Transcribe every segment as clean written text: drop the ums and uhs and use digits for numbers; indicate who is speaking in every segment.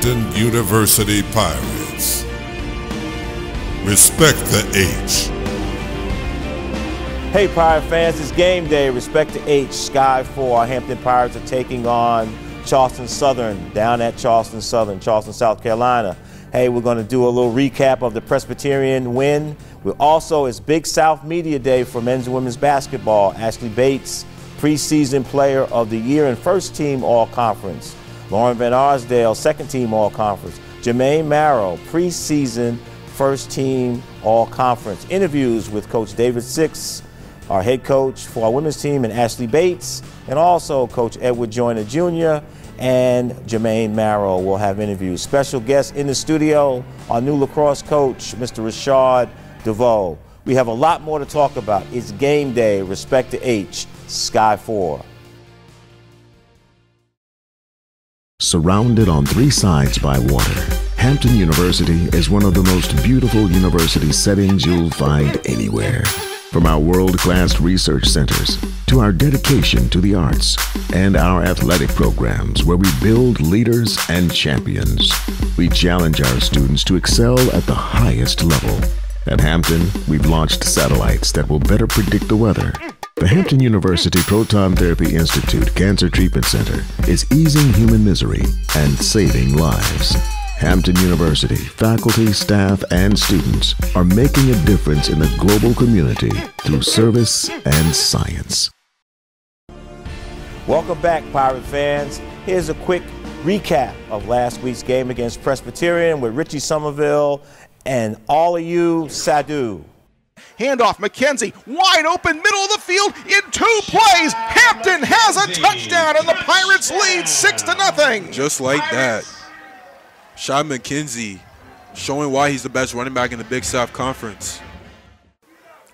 Speaker 1: Hampton University Pirates. Respect the H.
Speaker 2: Hey Pirate fans, it's game day. Respect the H. Sky 4. Our Hampton Pirates are taking on Charleston Southern down at Charleston Southern, Charleston, South Carolina. Hey, we're going to do a little recap of the Presbyterian win. It's Big South Media Day for men's and women's basketball. Ashley Bates, preseason player of the year and first team all-conference. Lauren Van Arsdale, second team all-conference. Jermaine Marrow, preseason first team all-conference. Interviews with Coach David Six, our head coach for our women's team, and Ashley Bates, and also Coach Edward Joyner Jr. and Jermaine Marrow will have interviews. Special guest in the studio, our new lacrosse coach, Mr. Rashad DeVoe. We have a lot more to talk about. It's game day. Respect the H. Sky 4.
Speaker 3: Surrounded on three sides by water, Hampton University is one of the most beautiful university settings you'll find anywhere. From our world-class research centers to our dedication to the arts and our athletic programs where we build leaders and champions, we challenge our students to excel at the highest level. At Hampton, we've launched satellites that will better predict the weather. The Hampton University Proton Therapy Institute Cancer Treatment Center is easing human misery and saving lives. Hampton University faculty, staff, and students are making a difference in the global community through service and science.
Speaker 2: Welcome back, Pirate fans. Here's a quick recap of last week's game against Presbyterian with Richie Somerville and Aliyu Sadhu.
Speaker 4: Handoff, McKenzie, wide open, middle of the field, in 2 plays. Hampton has a touchdown and the Pirates lead 6-0.
Speaker 5: Just like that. Shad McKenzie showing why he's the best running back in the Big South Conference.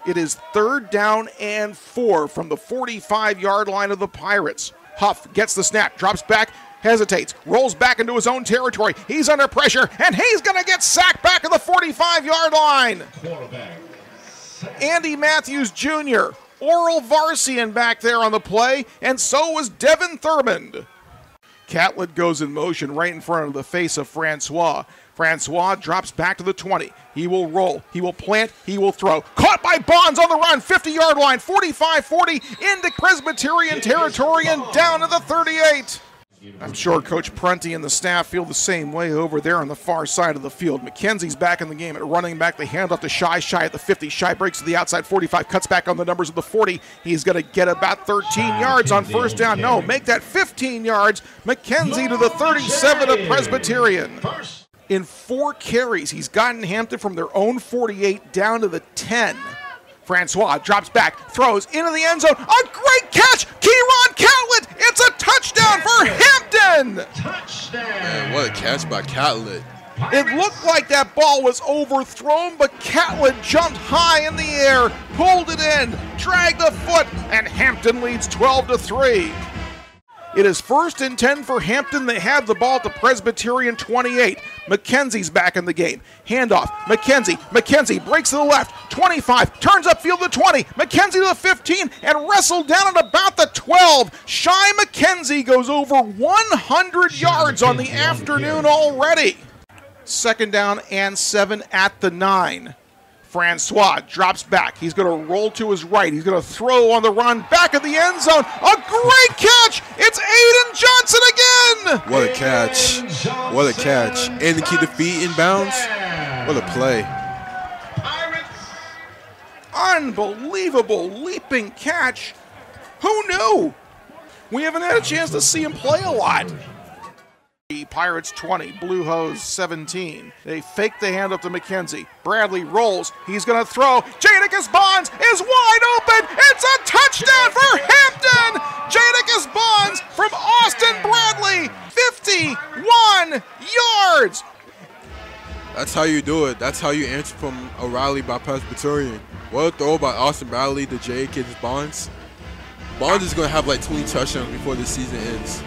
Speaker 4: It is 3rd down and 4 from the 45-yard line of the Pirates. Huff gets the snap, drops back, hesitates, rolls back into his own territory. He's under pressure, and he's going to get sacked back at the 45-yard line. Andy Matthews Jr., Oral Varsian back there on the play, and so was Devin Thurmond. Catlett goes in motion right in front of the face of Francois. Francois drops back to the 20. He will roll, he will plant, he will throw. Caught by Bonds on the run, 50-yard line, 45-40 into Presbyterian territory and down to the 38. I'm sure Coach Prunty and the staff feel the same way over there on the far side of the field. McKenzie's back in the game at running back. They hand off to Shy at the 50. Shy breaks to the outside 45, cuts back on the numbers of the 40. He's going to get about 13 yards on first down. No, make that 15 yards. McKenzie to the 37 of Presbyterian. In 4 carries, he's gotten Hampton from their own 48 down to the 10. Francois drops back, throws into the end zone. A great catch! Kieron Catlett! It's a touchdown for Hampton!
Speaker 5: Touchdown! Man, what a catch by Catlett.
Speaker 4: It looked like that ball was overthrown, but Catlett jumped high in the air, pulled it in, dragged a foot, and Hampton leads 12-3. It is 1st and 10 for Hampton. They have the ball at the Presbyterian 28. McKenzie's back in the game. Handoff, McKenzie breaks to the left, 25, turns upfield to 20, McKenzie to the 15, and wrestled down at about the 12. Shy McKenzie goes over 100 yards on the afternoon already. 2nd down and 7 at the 9. Francois drops back. He's going to roll to his right. He's going to throw on the run back of the end zone. A great catch! It's Aiden Johnson again!
Speaker 5: What a catch. What a catch. And to keep the feet in bounds. What a play.
Speaker 4: Unbelievable leaping catch. Who knew? We haven't had a chance to see him play a lot. Pirates 20, Blue Hose 17. They fake the handoff to McKenzie. Bradley rolls. He's going to throw. Jadakiss Bonds is wide open. It's a touchdown for Hampton. Jadakiss Bonds from Austin Bradley. 51 yards.
Speaker 5: That's how you do it. That's how you answer from a rally by Presbyterian. What a throw by Austin Bradley to Jadakiss Bonds. Bonds is going to have like 20 touchdowns before the season ends.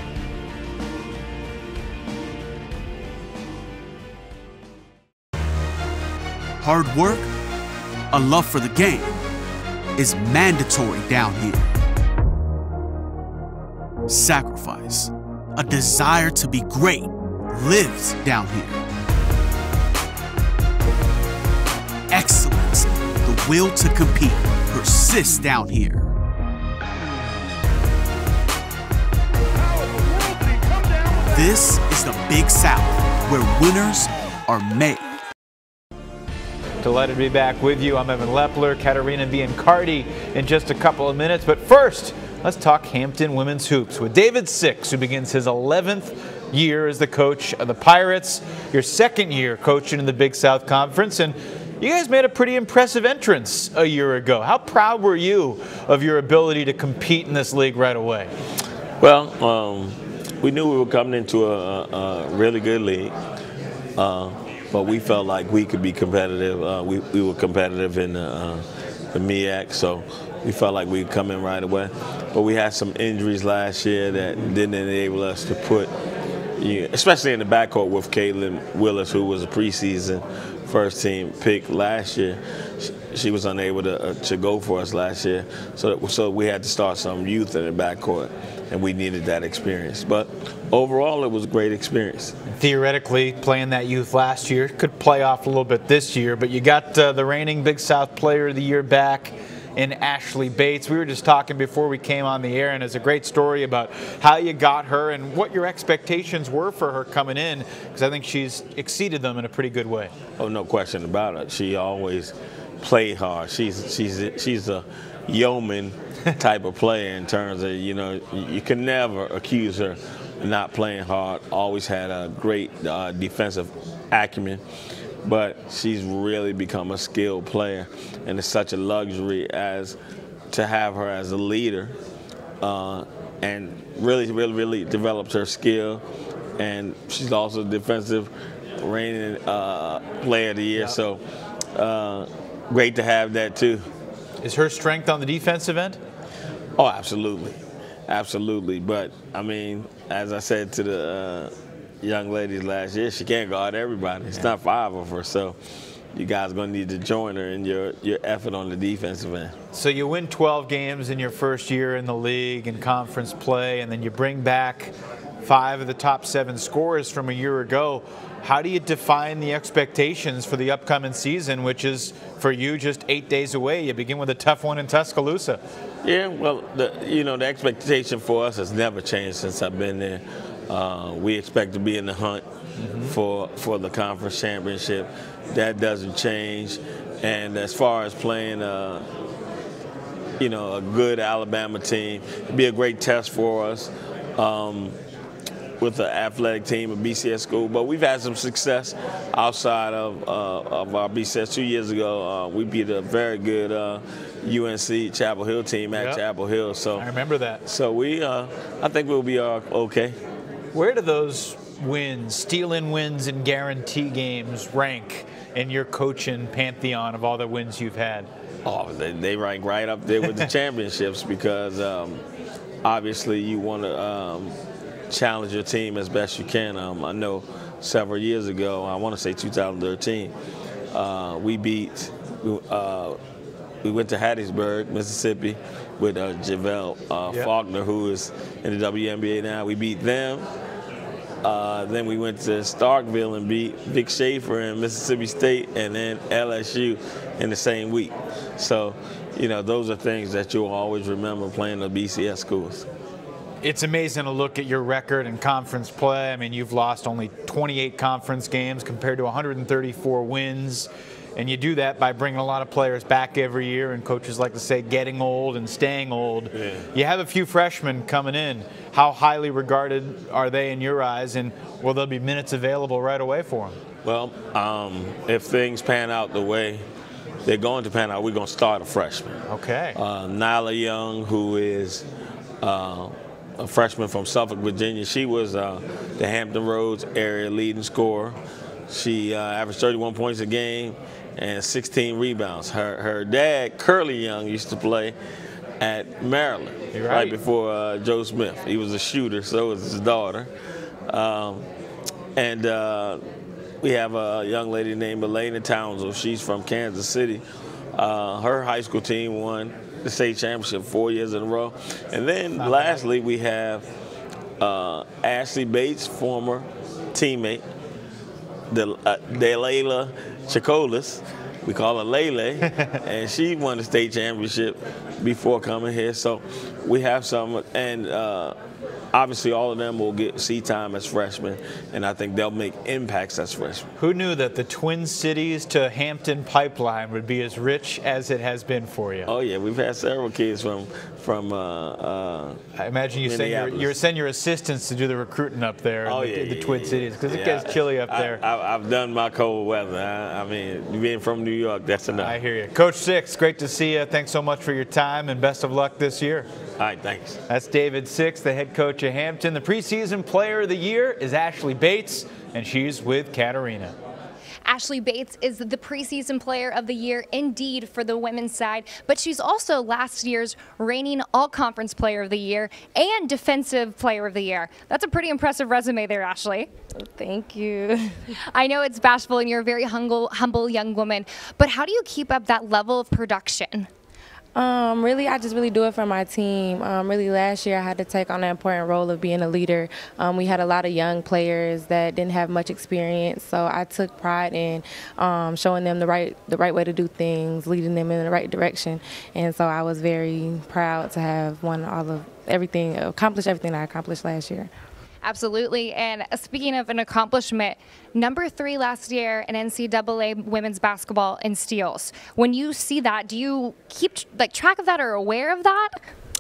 Speaker 6: Hard work, a love for the game, is mandatory down here. Sacrifice, a desire to be great, lives down here. Excellence, the will to compete, persists down here. This is the Big South, where winners are made.
Speaker 7: Delighted to be back with you. I'm Evan Lepler, Katarina Biancardi in just a couple of minutes. But first, let's talk Hampton women's hoops with David Six, who begins his 11th year as the coach of the Pirates, your second year coaching in the Big South Conference, and you guys made a pretty impressive entrance a year ago. How proud were you of your ability to compete in this league right away?
Speaker 8: Well, we knew we were coming into a really good league, but we felt like we could be competitive. We were competitive in the MEAC, so we felt like we could come in right away. But we had some injuries last year that didn't enable us to put, especially in the backcourt with Caitlin Willis, who was a preseason first team pick last year. She was unable to go for us last year, so we had to start some youth in the backcourt, and we needed that experience. But overall, it was a great experience.
Speaker 7: Theoretically, playing that youth last year could play off a little bit this year, but you got the reigning Big South Player of the Year back in Ashley Bates. We were just talking before we came on the air, and it's a great story about how you got her and what your expectations were for her coming in, because I think she's exceeded them in a pretty good way.
Speaker 8: Oh, no question about it. She always played hard. She's a yeoman type of player in terms of, you can never accuse her of not playing hard. Always had a great defensive acumen. But she's really become a skilled player, and it's such a luxury as to have her as a leader, and really developed her skill. And she's also a defensive reigning player of the year, so great to have that too.
Speaker 7: Is her strength on the defensive end?
Speaker 8: Oh, absolutely. But I mean, as I said to the young ladies last year, she can't guard everybody. It's not 5 of her, so you guys are going to need to join her in your effort on the defensive end.
Speaker 7: So you win 12 games in your first year in the league and conference play, and then you bring back 5 of the top 7 scorers from a year ago. How do you define the expectations for the upcoming season, which is for you just 8 days away? You begin with a tough one in Tuscaloosa.
Speaker 8: Yeah, well, the expectation for us has never changed since I've been there. We expect to be in the hunt for the conference championship. That doesn't change. And as far as playing, a good Alabama team, it'd be a great test for us with the athletic team of BCS school. But we've had some success outside of our BCS. 2 years ago, we beat a very good UNC Chapel Hill team at Chapel Hill. So
Speaker 7: I remember that.
Speaker 8: So I think we'll be okay.
Speaker 7: Where do those wins, steal-in wins and guarantee games rank in your coaching pantheon of all the wins you've had?
Speaker 8: Oh, they rank right up there with the championships because obviously you want to challenge your team as best you can. I know several years ago, I want to say 2013, we went to Hattiesburg, Mississippi with JaVale Faulkner, who is in the WNBA now. We beat them. Then we went to Starkville and beat Vic Schaefer and Mississippi State, and then LSU in the same week. So, those are things that you'll always remember playing the BCS schools.
Speaker 7: It's amazing to look at your record in conference play. I mean, you've lost only 28 conference games compared to 134 wins. And you do that by bringing a lot of players back every year, and coaches like to say getting old and staying old. Yeah. You have a few freshmen coming in. How highly regarded are they in your eyes, and will there be minutes available right away for them?
Speaker 8: Well, if things pan out the way they're going to pan out, we're going to start a freshman.
Speaker 7: Okay.
Speaker 8: Nyla Young, who is a freshman from Suffolk, Virginia. She was the Hampton Roads area leading scorer. She averaged 31 points a game and 16 rebounds. Her dad, Curly Young, used to play at Maryland right before Joe Smith. He was a shooter, so was his daughter. And we have a young lady named Elena Townsend. She's from Kansas City. Her high school team won the state championship 4 years in a row. And then lastly, we have Ashley Bates, former teammate, Delayla Chacolas. We call her Lele, and she won the state championship before coming here. So we have some, and obviously all of them will get sea time as freshmen, and I think they'll make impacts as freshmen.
Speaker 7: Who knew that the Twin Cities to Hampton pipeline would be as rich as it has been for you?
Speaker 8: Oh yeah, we've had several kids from
Speaker 7: I imagine you send your assistants to do the recruiting up there in the Twin Cities, because it gets chilly up there.
Speaker 8: I've done my cold weather. I mean, being from New York, that's enough.
Speaker 7: I hear you. Coach Six, great to see you. Thanks so much for your time, and best of luck this year.
Speaker 8: All right, thanks.
Speaker 7: That's David Six, the head coach of Hampton. The preseason player of the year is Ashley Bates, and she's with Katarina.
Speaker 9: Ashley Bates is the preseason player of the year indeed for the women's side, but she's also last year's reigning all-conference player of the year and defensive player of the year. That's a pretty impressive resume there, Ashley.
Speaker 10: Thank you.
Speaker 9: I know it's bashful and you're a very humble young woman, but how do you keep up that level of production?
Speaker 10: Really, I just really do it for my team. Really, last year I had to take on the important role of being a leader. We had a lot of young players that didn't have much experience, so I took pride in showing them the right way to do things, leading them in the right direction. And so I was very proud to have accomplished everything I accomplished last year.
Speaker 9: Absolutely. And speaking of an accomplishment, number 3 last year in NCAA women's basketball in steals. When you see that, do you keep track of that or aware of that?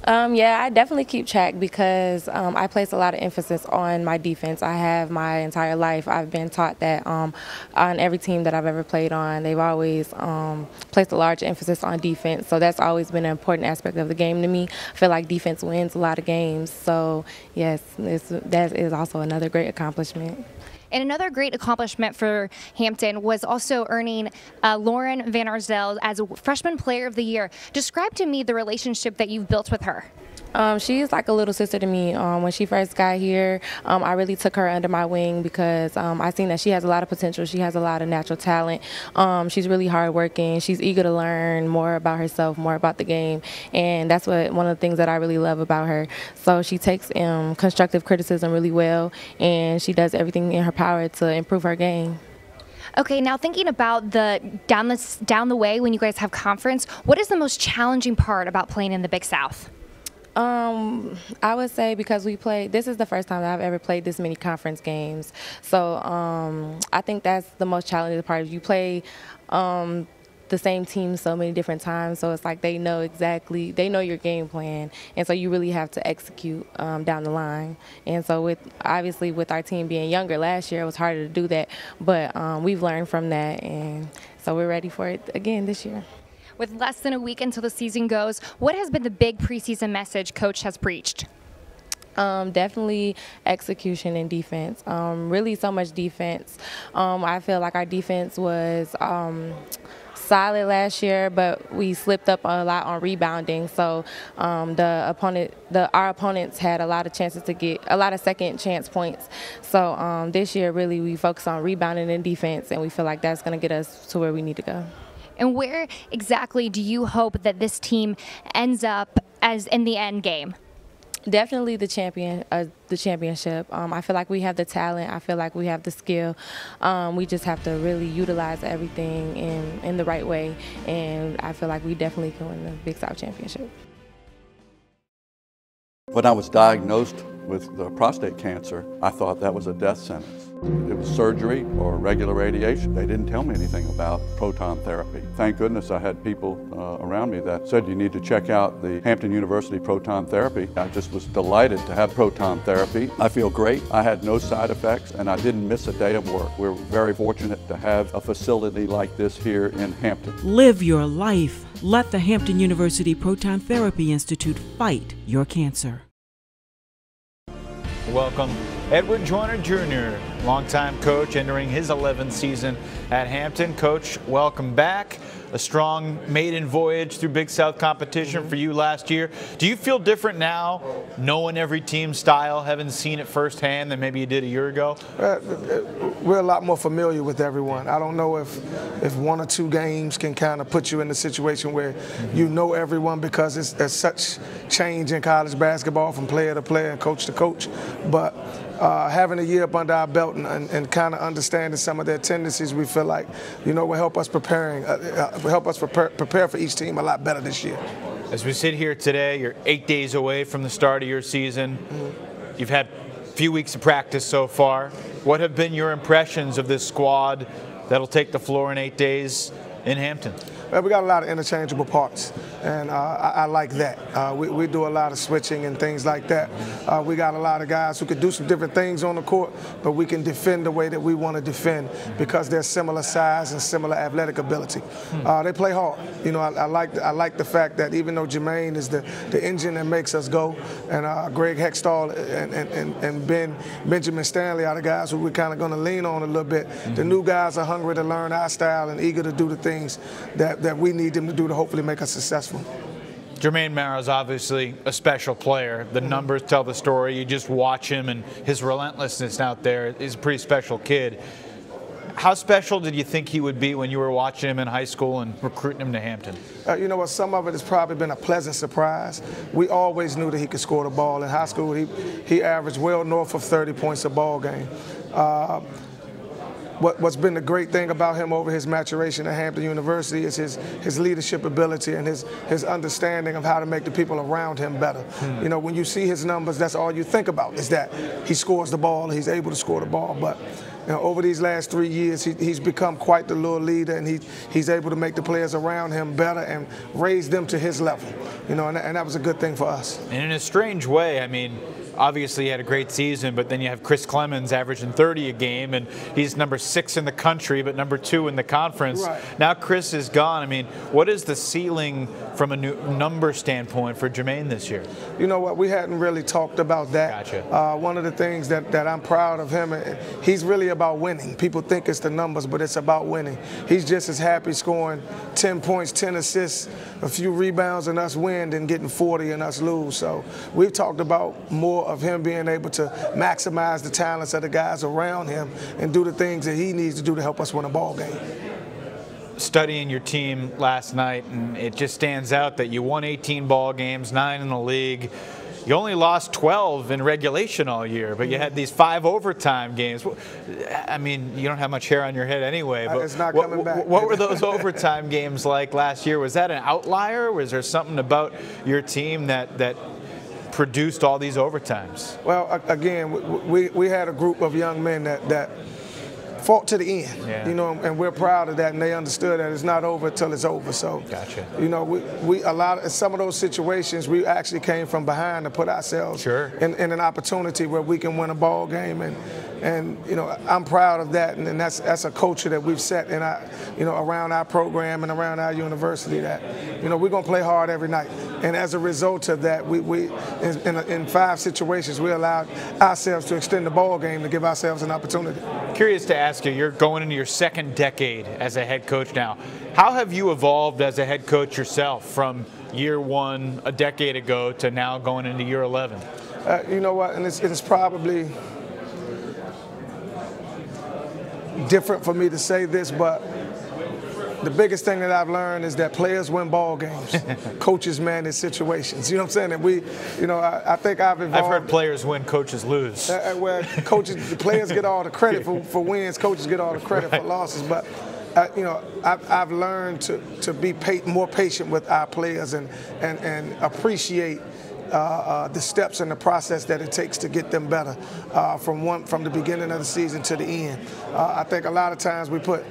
Speaker 10: Yeah, I definitely keep track because I place a lot of emphasis on my defense. I have my entire life. I've been taught that on every team that I've ever played on, they've always placed a large emphasis on defense. So that's always been an important aspect of the game to me. I feel like defense wins a lot of games. So, yes, that is also another great accomplishment.
Speaker 9: And another great accomplishment for Hampton was also earning Lauren Van Arsdale as a freshman player of the year. Describe to me the relationship that you've built with her.
Speaker 10: She's like a little sister to me. When she first got here, I really took her under my wing because I seen that she has a lot of potential. She has a lot of natural talent. She's really hardworking. She's eager to learn more about herself, more about the game, and that's one of the things that I really love about her. So she takes constructive criticism really well, and she does everything in her power to improve her game.
Speaker 9: Okay, now thinking about down the way when you guys have conference, what is the most challenging part about playing in the Big South?
Speaker 10: I would say because this is the first time that I've ever played this many conference games. So I think that's the most challenging part. You play the same team so many different times, so it's like they know your game plan, and so you really have to execute down the line. And so obviously with our team being younger last year, it was harder to do that, but we've learned from that, and so we're ready for it again this year.
Speaker 9: With less than a week until the season goes, what has been the big preseason message Coach has preached?
Speaker 10: Definitely execution and defense. Really so much defense. I feel like our defense was solid last year, but we slipped up a lot on rebounding. So our opponents had a lot of chances to get a lot of second chance points. So this year, really, we focus on rebounding and defense, and we feel like that's going to get us to where we need to go.
Speaker 9: And where exactly do you hope that this team ends up as in the end game?
Speaker 10: Definitely the championship. I feel like we have the talent. I feel like we have the skill. We just have to really utilize everything in the right way, and I feel like we definitely can win the Big South Championship.
Speaker 11: When I was diagnosed with the prostate cancer, I thought that was a death sentence. It was surgery or regular radiation. They didn't tell me anything about proton therapy. Thank goodness I had people around me that said you need to check out the Hampton University proton therapy. I just was delighted to have proton therapy. I feel great. I had no side effects and I didn't miss a day of work. We're very fortunate to have a facility like this here in Hampton.
Speaker 12: Live your life. Let the Hampton University Proton Therapy Institute fight your cancer.
Speaker 7: Welcome Edward Joyner Jr., longtime coach, entering his 11th season at Hampton. Coach, welcome back. A strong maiden voyage through Big South competition for you last year. Do you feel different now, knowing every team's style, having seen it firsthand than maybe you did a year ago?
Speaker 13: We're a lot more familiar with everyone. I don't know if 1 or 2 games can kind of put you in a situation where you know everyone, because there's such change in college basketball from player to player and coach to coach. But having a year up under our belt out and kind of understanding some of their tendencies, we feel like, will help us prepare for each team a lot better this year.
Speaker 7: As we sit here today, you're 8 days away from the start of your season. You've had a few weeks of practice so far. What have been your impressions of this squad that'll take the floor in 8 days in Hampton?
Speaker 13: Well, we got a lot of interchangeable parts, and I like that. We do a lot of switching and things like that. We got a lot of guys who could do some different things on the court, but we can defend the way that we want to defend because they're similar size and similar athletic ability. They play hard. I like the fact that even though Jermaine is the engine that makes us go, and Greg Hextall and Benjamin Stanley are the guys who we're kind of going to lean on a little bit. The new guys are hungry to learn our style and eager to do the things that we need them to do to hopefully make us successful.
Speaker 7: Jermaine Marrow is obviously a special player. The numbers tell the story. You just watch him and his relentlessness out there. He's a pretty special kid. How special did you think he would be when you were watching him in high school and recruiting him to Hampton?
Speaker 13: You know what? Some of it has probably been a pleasant surprise. We always knew that he could score the ball. In high school, he averaged well north of 30 points a ball game. What's been the great thing about him over his maturation at Hampton University is his leadership ability and his understanding of how to make the people around him better. When you see his numbers, that's all you think about is that he scores the ball, he's able to score the ball. But over these last 3 years, he's become quite the little leader, and he's able to make the players around him better and raise them to his level. And that was a good thing for us.
Speaker 7: And in a strange way, I mean, obviously he had a great season, but then you have Chris Clemens averaging 30 a game, and he's number 6 in the country, but number 2 in the conference.
Speaker 13: Right.
Speaker 7: Now Chris is gone. I mean, what is the ceiling from a new number standpoint for Jermaine this year?
Speaker 13: You know what? We hadn't really talked about that.
Speaker 7: Gotcha.
Speaker 13: One of the things that I'm proud of him, he's really about winning. People think it's the numbers, but it's about winning. He's just as happy scoring 10 points, 10 assists, a few rebounds, and us win than getting 40 and us lose. So we've talked about more of him being able to maximize the talents of the guys around him and do the things that he needs to do to help us win a ball game.
Speaker 7: Studying your team last night, and it just stands out that you won 18 ball games, 9 in the league. You only lost 12 in regulation all year, but you had these 5 overtime games. I mean, you don't have much hair on your head anyway, but
Speaker 13: it's not coming back.
Speaker 7: What were those overtime games like last year? Was that an outlier? Was there something about your team that produced all these overtimes?
Speaker 13: Well, again, we had a group of young men that fought to the end, and we're proud of that, and they understood that it's not over until it's over. So,
Speaker 7: gotcha.
Speaker 13: Some of those situations, we actually came from behind to put ourselves in an opportunity where we can win a ball game, and I'm proud of that, and that's a culture that we've set in our, around our program and around our university, that we're gonna play hard every night, and as a result of that, we in 5 situations we allowed ourselves to extend the ball game to give ourselves an opportunity.
Speaker 7: Curious to ask you, you're going into your 2nd decade as a head coach now. How have you evolved as a head coach yourself from year 1 a decade ago to now going into year 11?
Speaker 13: You know what, and it's probably different for me to say this, but the biggest thing that I've learned is that players win ball games, coaches manage situations. You know what I'm saying? And I think I've evolved.
Speaker 7: I've heard players win, coaches lose.
Speaker 13: Well, the players get all the credit for wins, coaches get all the credit for losses. But I've learned to be more patient with our players and appreciate the steps and the process that it takes to get them better from the beginning of the season to the end. I think a lot of times we put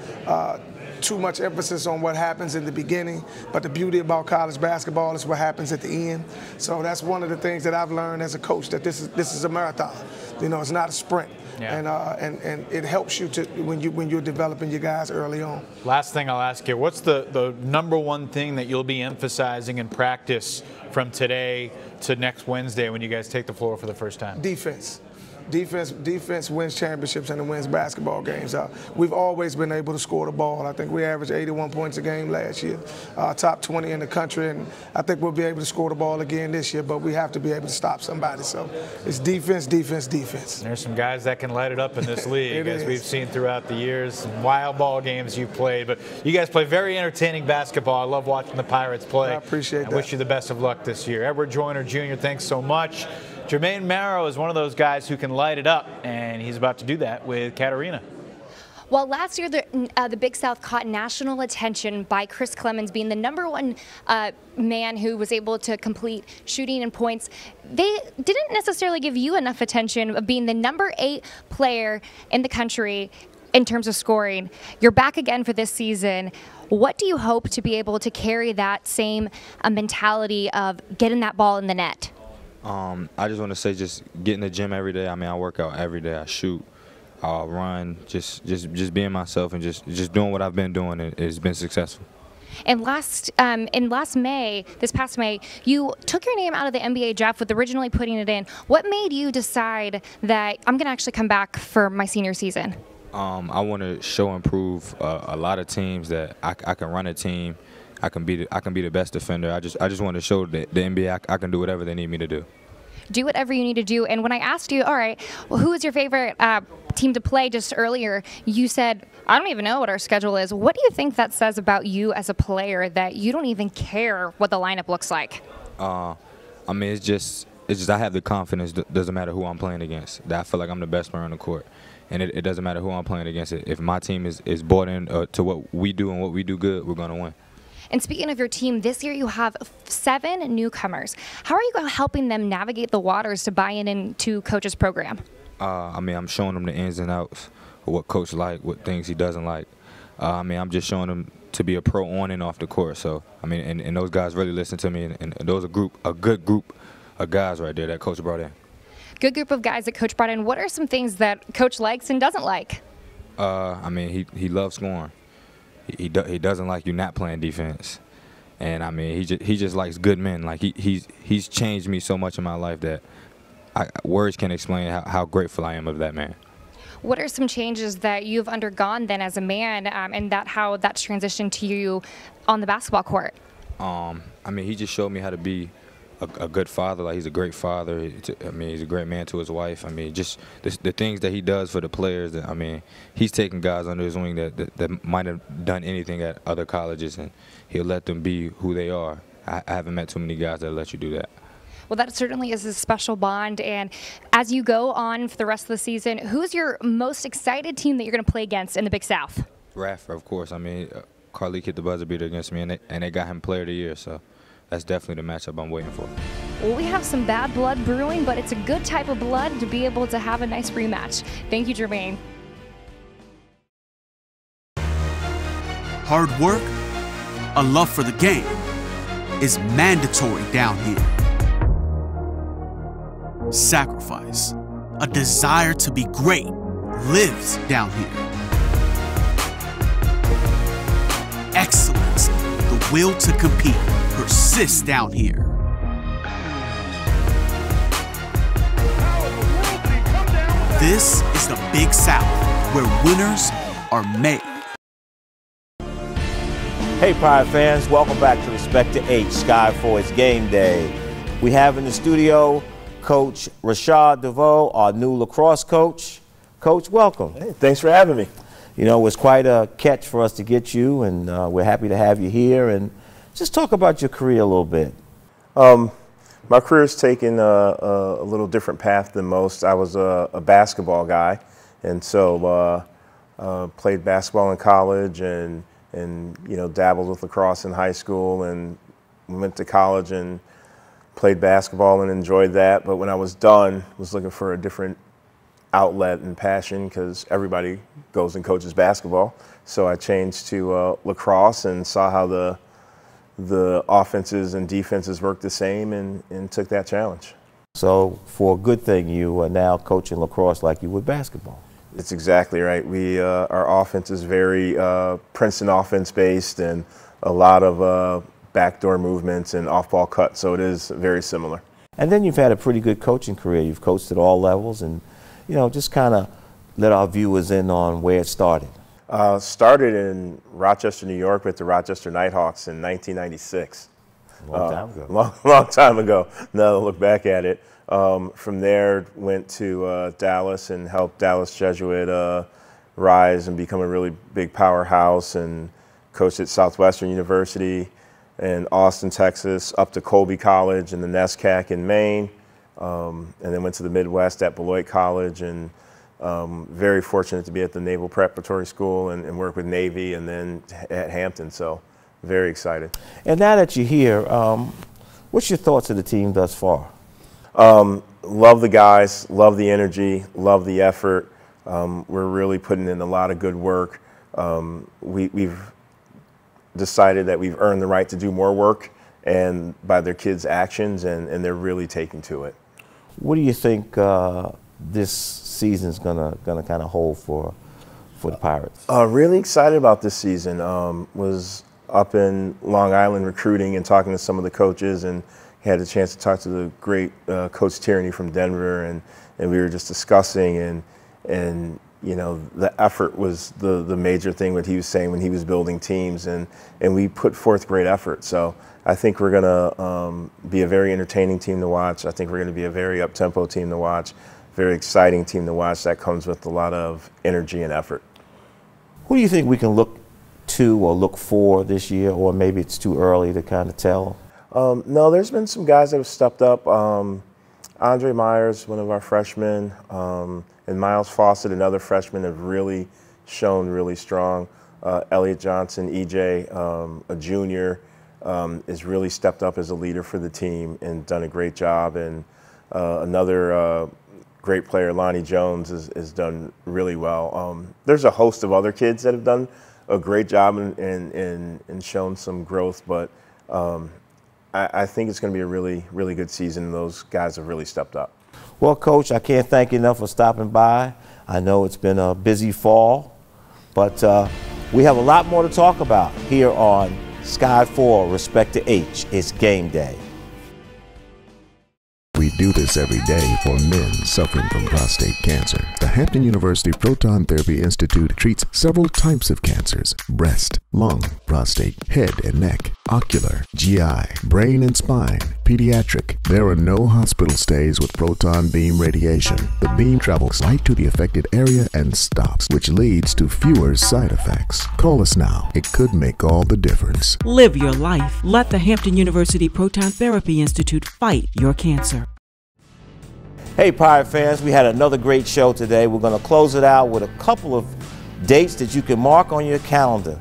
Speaker 13: too much emphasis on what happens in the beginning, but the beauty about college basketball is what happens at the end. So that's one of the things that I've learned as a coach, that this is a marathon. It's not a sprint. Yeah. And it helps you to when you're developing your guys early on.
Speaker 7: Last thing I'll ask you, what's the number one thing that you'll be emphasizing in practice from today to next Wednesday when you guys take the floor for the first time?
Speaker 13: Defense. Defense wins championships and it wins basketball games. We've always been able to score the ball. I think we averaged 81 points a game last year, top 20 in the country, and I think we'll be able to score the ball again this year, but we have to be able to stop somebody. So it's defense, defense, defense.
Speaker 7: There's some guys that can light it up in this league, as we've seen throughout the years. Some wild ball games you've played, but you guys play very entertaining basketball. I love watching the Pirates play.
Speaker 13: I appreciate that.
Speaker 7: I wish you the best of luck this year. Edward Joyner Jr., thanks so much. Jermaine Marrow is one of those guys who can light it up, and he's about to do that with Katarina.
Speaker 9: Well, last year, the Big South caught national attention by Chris Clemens being the #1 man who was able to complete shooting and points. They didn't necessarily give you enough attention of being the #8 player in the country in terms of scoring. You're back again for this season. What do you hope to be able to carry that same mentality of getting that ball in the net?
Speaker 14: I just want to say just get in the gym every day. I mean, I work out every day. I shoot. I'll run, just being myself and just doing what I've been doing. It's been successful.
Speaker 9: And this past May, you took your name out of the NBA draft with originally putting it in. What made you decide that I'm going to actually come back for my senior season?
Speaker 14: I want to show and prove a lot of teams that I can run a team. I can be the best defender. I just want to show the NBA I can do whatever they need me to do.
Speaker 9: Do whatever you need to do. And when I asked you, all right, well, who is your favorite team to play just earlier, you said, I don't even know what our schedule is. What do you think that says about you as a player that you don't even care what the lineup looks like?
Speaker 14: I mean, it's just I have the confidence. Doesn't matter who I'm playing against. That I feel like I'm the best player on the court. And it doesn't matter who I'm playing against. If my team is bought in to what we do and what we do good, we're going to win.
Speaker 9: And speaking of your team, this year you have 7 newcomers. How are you helping them navigate the waters to buy into Coach's program?
Speaker 14: I mean, I'm showing them the ins and outs of what Coach like, what things he doesn't like. I mean, I'm just showing them to be a pro on and off the court. So, I mean, and those guys really listen to me, and those are a good group of guys right there that Coach brought in.
Speaker 9: Good group of guys that Coach brought in. What are some things that Coach likes and doesn't like?
Speaker 14: I mean, he loves scoring. He doesn't like you not playing defense, and I mean he just likes good men. Like he's changed me so much in my life that words can't explain how grateful I am of that man.
Speaker 9: What are some changes that you've undergone then as a man, and how that's transitioned to you on the basketball court?
Speaker 14: I mean, he just showed me how to be a good father. Like, he's a great father. I mean, he's a great man to his wife. I mean, just the things that he does for the players. I mean, he's taking guys under his wing that might have done anything at other colleges, and he'll let them be who they are. I haven't met too many guys that let you do that.
Speaker 9: Well, that certainly is a special bond. And as you go on for the rest of the season, who's your most excited team that you're going to play against in the Big South?
Speaker 14: Radford, of course. I mean, Carlik hit the buzzer beater against me, and they got him Player of the Year. So that's definitely the matchup I'm waiting for.
Speaker 9: Well, we have some bad blood brewing, but it's a good type of blood to be able to have a nice rematch. Thank you, Jermaine.
Speaker 6: Hard work, a love for the game, is mandatory down here. Sacrifice, a desire to be great, lives down here. Excellence, the will to compete, persists down here. This is the Big South, where winners are made.
Speaker 2: Hey, Pirate fans, welcome back to Respect to H, Sky 4. It's game day. We have in the studio Coach Rashad DeVoe, our new lacrosse coach. Coach, welcome.
Speaker 15: Hey, thanks for having me.
Speaker 2: You know, it was quite a catch for us to get you, and we're happy to have you here. And just talk about your career a little bit.
Speaker 15: My career's taken a little different path than most. I was a basketball guy, and so played basketball in college and you know, dabbled with lacrosse in high school, and went to college and played basketball and enjoyed that. But when I was done, was looking for a different outlet and passion, because everybody goes and coaches basketball. So I changed to lacrosse and saw how the offenses and defenses work the same, and took that challenge.
Speaker 2: So for a good thing, you are now coaching lacrosse like you would basketball.
Speaker 15: It's exactly right. Our offense is very Princeton offense based, and a lot of backdoor movements and off-ball cuts, so it is very similar.
Speaker 2: And then you've had a pretty good coaching career. You've coached at all levels, and you know, just kind of let our viewers in on where it started.
Speaker 15: Started in Rochester, New York with the Rochester Nighthawks in 1996.
Speaker 2: Long time ago.
Speaker 15: Long time ago, now that I look back at it. From there, went to Dallas and helped Dallas Jesuit rise and become a really big powerhouse, and coached at Southwestern University in Austin, Texas, up to Colby College and the NESCAC in Maine. and then went to the Midwest at Beloit College, and very fortunate to be at the Naval Preparatory School and work with Navy, and then at Hampton. So very excited.
Speaker 2: And now that you're here, what's your thoughts of the team thus far?
Speaker 15: Love the guys, love the energy, love the effort. We're really putting in a lot of good work. We've decided that we've earned the right to do more work, and by their kids' actions, and they're really taking to it.
Speaker 2: What do you think this season's gonna kind of hold for the Pirates?
Speaker 15: Really excited about this season. Was up in Long Island recruiting and talking to some of the coaches, and had a chance to talk to the great Coach Tierney from Denver, and we were just discussing, and you know, the effort was the major thing, what he was saying when he was building teams, and we put forth great effort. So I think we're going to be a very entertaining team to watch. I think we're going to be a very up-tempo team to watch, very exciting team to watch that comes with a lot of energy and effort.
Speaker 2: Who do you think we can look to or look for this year, or maybe it's too early to kind of tell?
Speaker 15: No, there's been some guys that have stepped up. Andre Myers, one of our freshmen, and Miles Fawcett, another freshman, have really shown really strong. Elliot Johnson, EJ, a junior, has really stepped up as a leader for the team and done a great job. And another great player, Lonnie Jones, has done really well. There's a host of other kids that have done a great job and shown some growth, but I think it's going to be a really, really good season. Those guys have really stepped up.
Speaker 2: Well, Coach, I can't thank you enough for stopping by. I know it's been a busy fall, but we have a lot more to talk about here on Sky 4, Respect to H. It's game day.
Speaker 3: We do this every day for men suffering from prostate cancer. The Hampton University Proton Therapy Institute treats several types of cancers: breast, lung, prostate, head and neck, ocular, GI, brain and spine, pediatric. There are no hospital stays with proton beam radiation. The beam travels right to the affected area and stops, which leads to fewer side effects. Call us now. It could make all the difference.
Speaker 12: Live your life. Let the Hampton University Proton Therapy Institute fight your cancer.
Speaker 2: Hey, Pirate fans, we had another great show today. We're going to close it out with a couple of dates that you can mark on your calendar.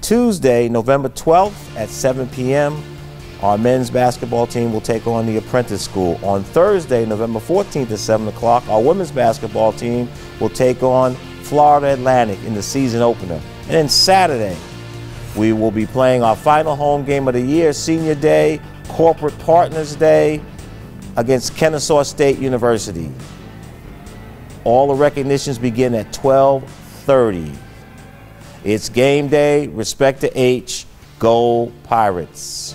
Speaker 2: Tuesday, November 12th at 7 p.m., our men's basketball team will take on the Apprentice School. On Thursday, November 14th at 7 o'clock, our women's basketball team will take on Florida Atlantic in the season opener. And then Saturday, we will be playing our final home game of the year, Senior Day, Corporate Partners Day, against Kennesaw State University. All the recognitions begin at 12:30. It's game day. Respect to H. Go Pirates.